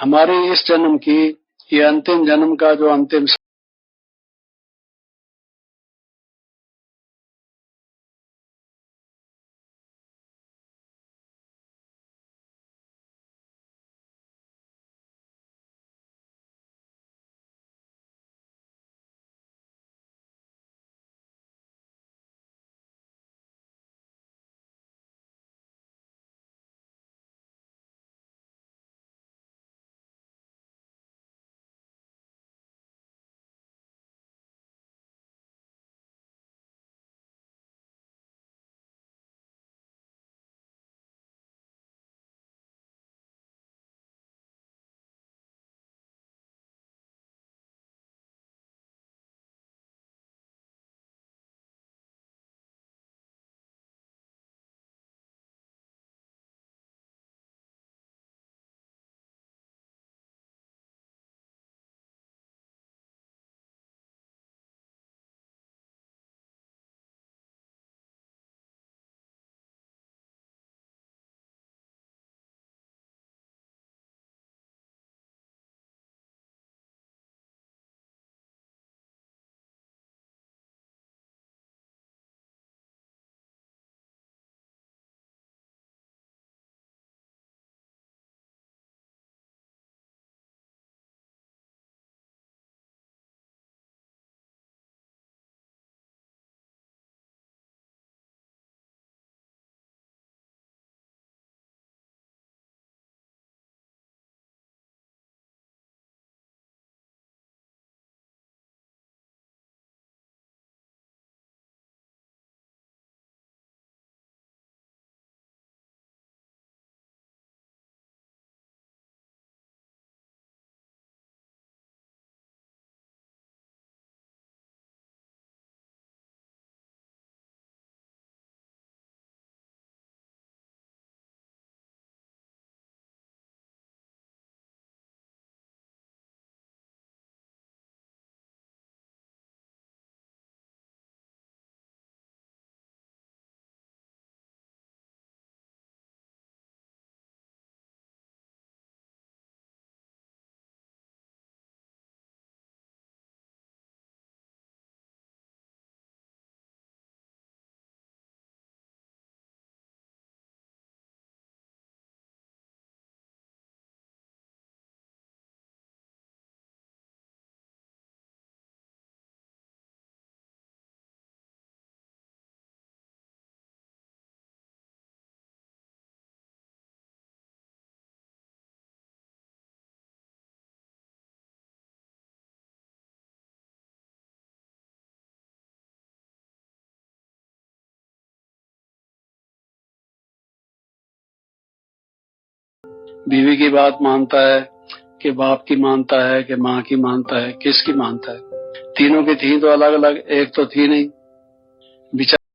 हमारे इस जन्म की, ये अंतिम जन्म का जो अंतिम बीवी की बात मानता है कि बाप की मानता है कि माँ की मानता है, किसकी मानता है? तीनों की थी तो अलग अलग, एक तो थी नहीं। विचार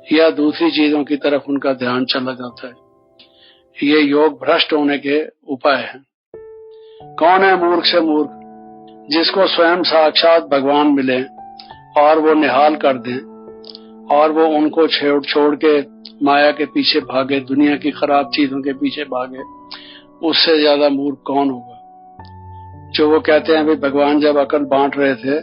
या दूसरी चीजों की तरफ उनका ध्यान चला जाता है। ये योग भ्रष्ट होने के उपाय हैं। कौन है मूर्ख से मूर्ख? जिसको स्वयं साक्षात भगवान मिले और वो निहाल कर दें और वो उनको छोड़ के माया के पीछे भागे, दुनिया की खराब चीजों के पीछे भागे, उससे ज्यादा मूर्ख कौन होगा? जो वो कहते हैं भाई भगवान जब अकल बांट रहे थे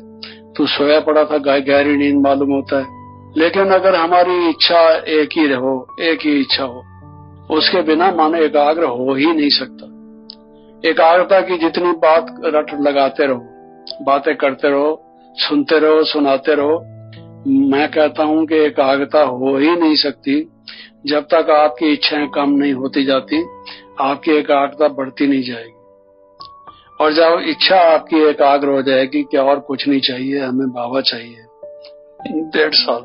तो सोया पड़ा था, गहरी नींद मालूम होता है। लेकिन अगर हमारी इच्छा एक ही रहो, एक ही इच्छा हो, उसके बिना मन एकाग्र हो ही नहीं सकता। एकाग्रता की जितनी बात रट लगाते रहो, बातें करते रहो, सुनते रहो, सुनाते रहो, मैं कहता हूं कि एकाग्रता हो ही नहीं सकती जब तक आपकी इच्छाएं कम नहीं होती जाती, आपकी एकाग्रता बढ़ती नहीं जाएगी। और जब इच्छा आपकी एकाग्र हो जाएगी कि और कुछ नहीं चाहिए, हमें बाबा चाहिए, 1.5 साल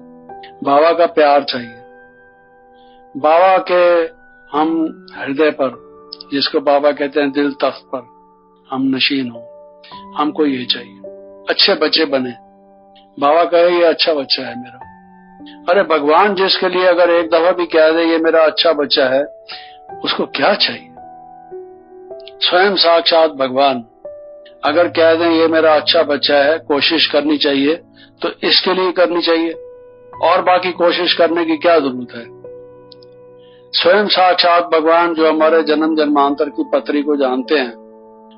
बाबा का प्यार चाहिए, बाबा के हम हृदय पर, जिसको बाबा कहते हैं दिल तख्त पर हम नशीन हो, हमको ये चाहिए। अच्छे बच्चे बने, बाबा कहे ये अच्छा बच्चा है मेरा। अरे भगवान जिसके लिए अगर एक दफा भी कह दे ये मेरा अच्छा बच्चा है, उसको क्या चाहिए? स्वयं साक्षात भगवान अगर कह दें ये मेरा अच्छा बच्चा है, कोशिश करनी चाहिए, तो इसके लिए करनी चाहिए, और बाकी कोशिश करने की क्या जरूरत है? स्वयं साक्षात भगवान जो हमारे जन्म जन्मांतर की पत्री को जानते हैं,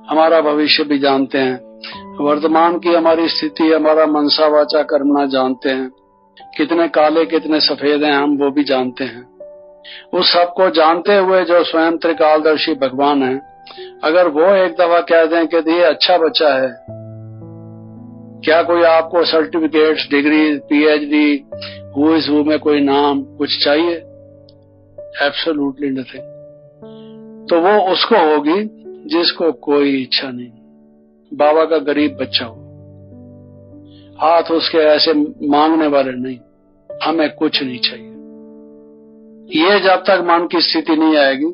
हमारा भविष्य भी जानते हैं, वर्तमान की हमारी स्थिति, हमारा मनसा वाचा कर्मणा जानते हैं, कितने काले कितने सफेद हैं हम वो भी जानते हैं। उस सबको जानते हुए जो स्वयं त्रिकालदर्शी भगवान है, अगर वो एक दफा कह दें कि ये अच्छा बच्चा है, क्या कोई आपको certificates, degree, PhD, who is who में कोई नाम कुछ चाहिए? Absolutely nothing. तो वो उसको होगी जिसको कोई इच्छा नहीं, बाबा का गरीब बच्चा हो, हाथ उसके ऐसे मांगने वाले नहीं, हमें कुछ नहीं चाहिए। ये जब तक मन की स्थिति नहीं आएगी,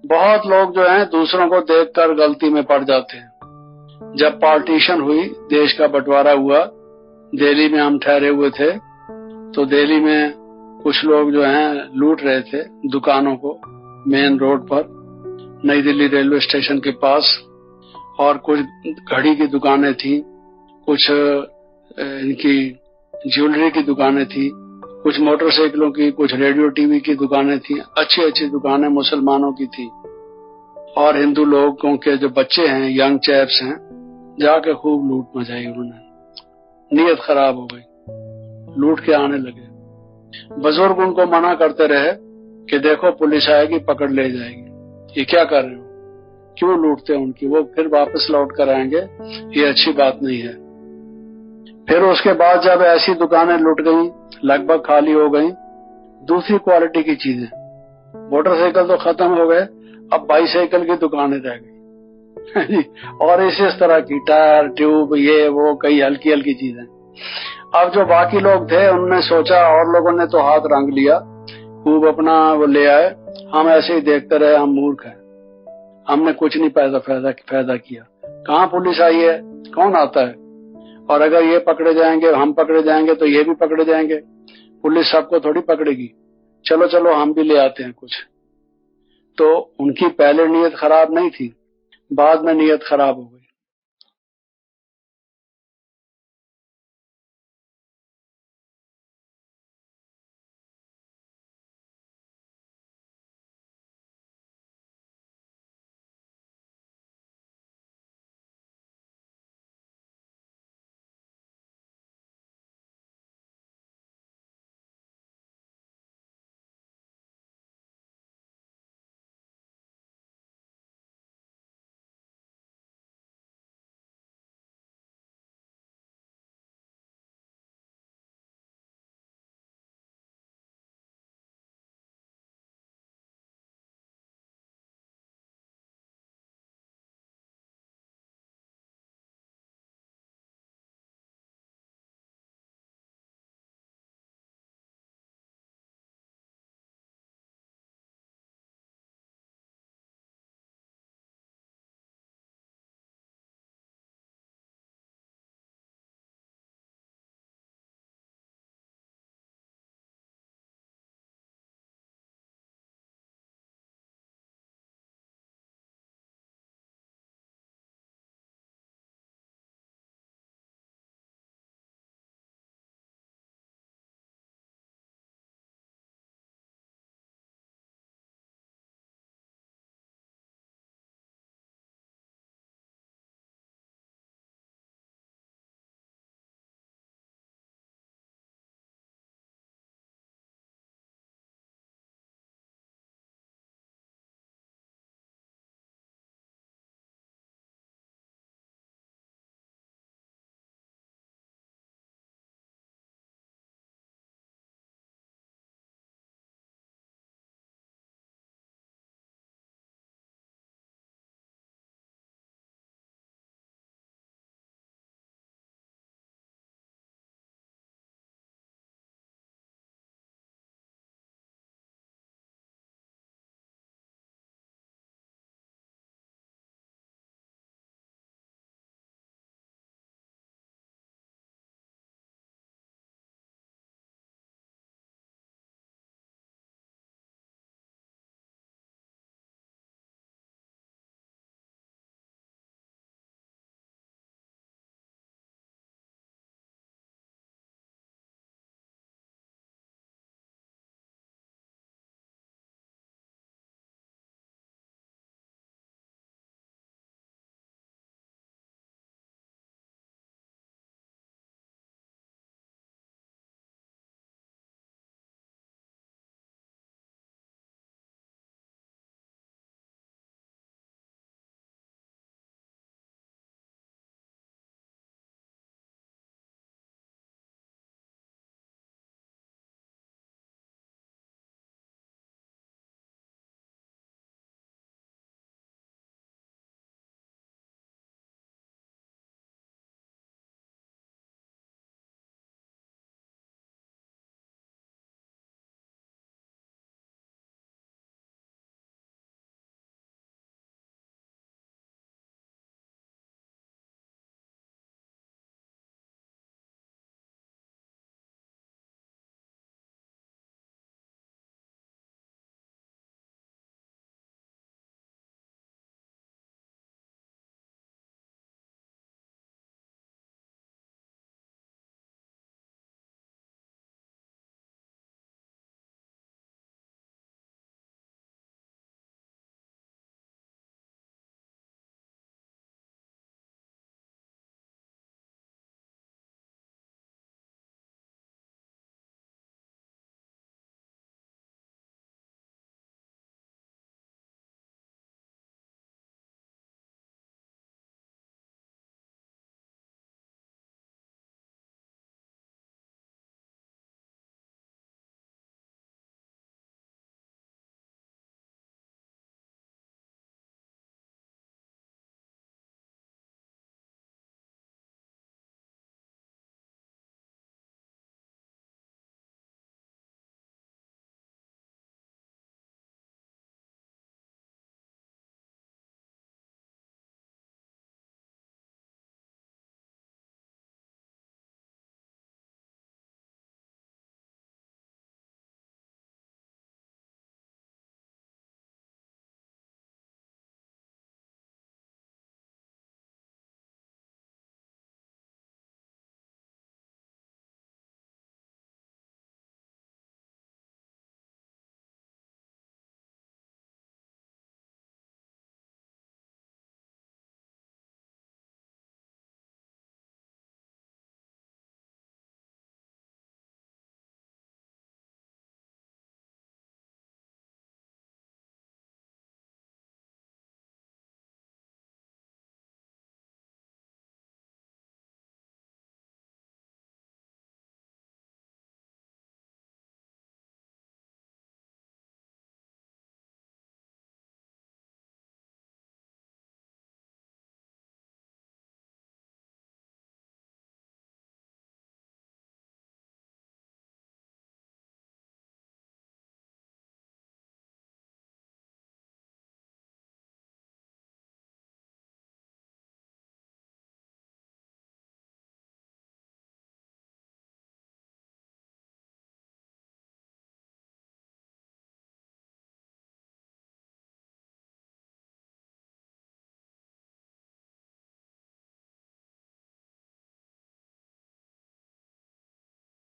बहुत लोग जो हैं दूसरों को देखकर गलती में पड़ जाते हैं। जब पार्टीशन हुई, देश का बंटवारा हुआ, दिल्ली में हम ठहरे हुए थे, तो दिल्ली में कुछ लोग जो हैं लूट रहे थे दुकानों को, मेन रोड पर, नई दिल्ली रेलवे स्टेशन के पास, और कुछ घड़ी की दुकानें थी, कुछ इनकी ज्वेलरी की दुकानें थी, कुछ मोटरसाइकिलों की, कुछ रेडियो टीवी की दुकानें थी, अच्छी अच्छी दुकानें मुसलमानों की थी। और हिंदू लोगों के जो बच्चे हैं, यंग चैप्स हैं, जाके खूब लूट मचाई उन्होंने। नीयत खराब हो गई, लूट के आने लगे। बुजुर्ग उनको मना करते रहे कि देखो पुलिस आएगी, पकड़ ले जाएगी, ये क्या कर रहे हो, क्यों लूटते हैं उनकी, वो फिर वापस लौट कर आएंगे, ये अच्छी बात नहीं है। फिर उसके बाद जब ऐसी दुकानें लुट गई, लगभग खाली हो गई, दूसरी क्वालिटी की चीजें, मोटरसाइकिल तो खत्म हो गए, अब बाईसाइकिल की दुकानें रह गई और इस तरह की टायर, ट्यूब, ये वो कई हल्की हल्की चीजें। अब जो बाकी लोग थे उन्होंने सोचा, और लोगों ने तो हाथ रंग लिया, खूब अपना वो ले आए, हम ऐसे ही देखते रहे, हम मूर्ख हैं, हमने कुछ नहीं पैदा किया। कहाँ पुलिस आई है, कौन आता है? और अगर ये पकड़े जाएंगे, हम पकड़े जाएंगे, तो ये भी पकड़े जाएंगे, पुलिस सबको थोड़ी पकड़ेगी, चलो चलो हम भी ले आते हैं कुछ। तो उनकी पहले नीयत खराब नहीं थी, बाद में नीयत खराब हो गई।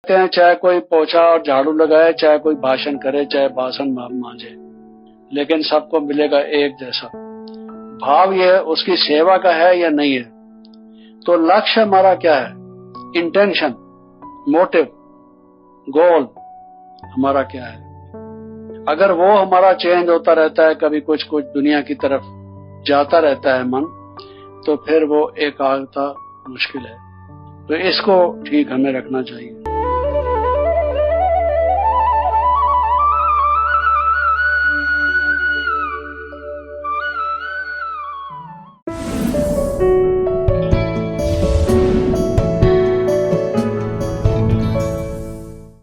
हैं, चाहे कोई पोछा और झाड़ू लगाए, चाहे कोई भाषण करे, चाहे बासन मांजे, लेकिन सबको मिलेगा एक जैसा। भाव ये उसकी सेवा का है या नहीं है। तो लक्ष्य हमारा क्या है, इंटेंशन, मोटिव, गोल हमारा क्या है। अगर वो हमारा चेंज होता रहता है, कभी कुछ कुछ दुनिया की तरफ जाता रहता है मन, तो फिर वो एकाग्रता मुश्किल है। तो इसको ठीक हमें रखना चाहिए।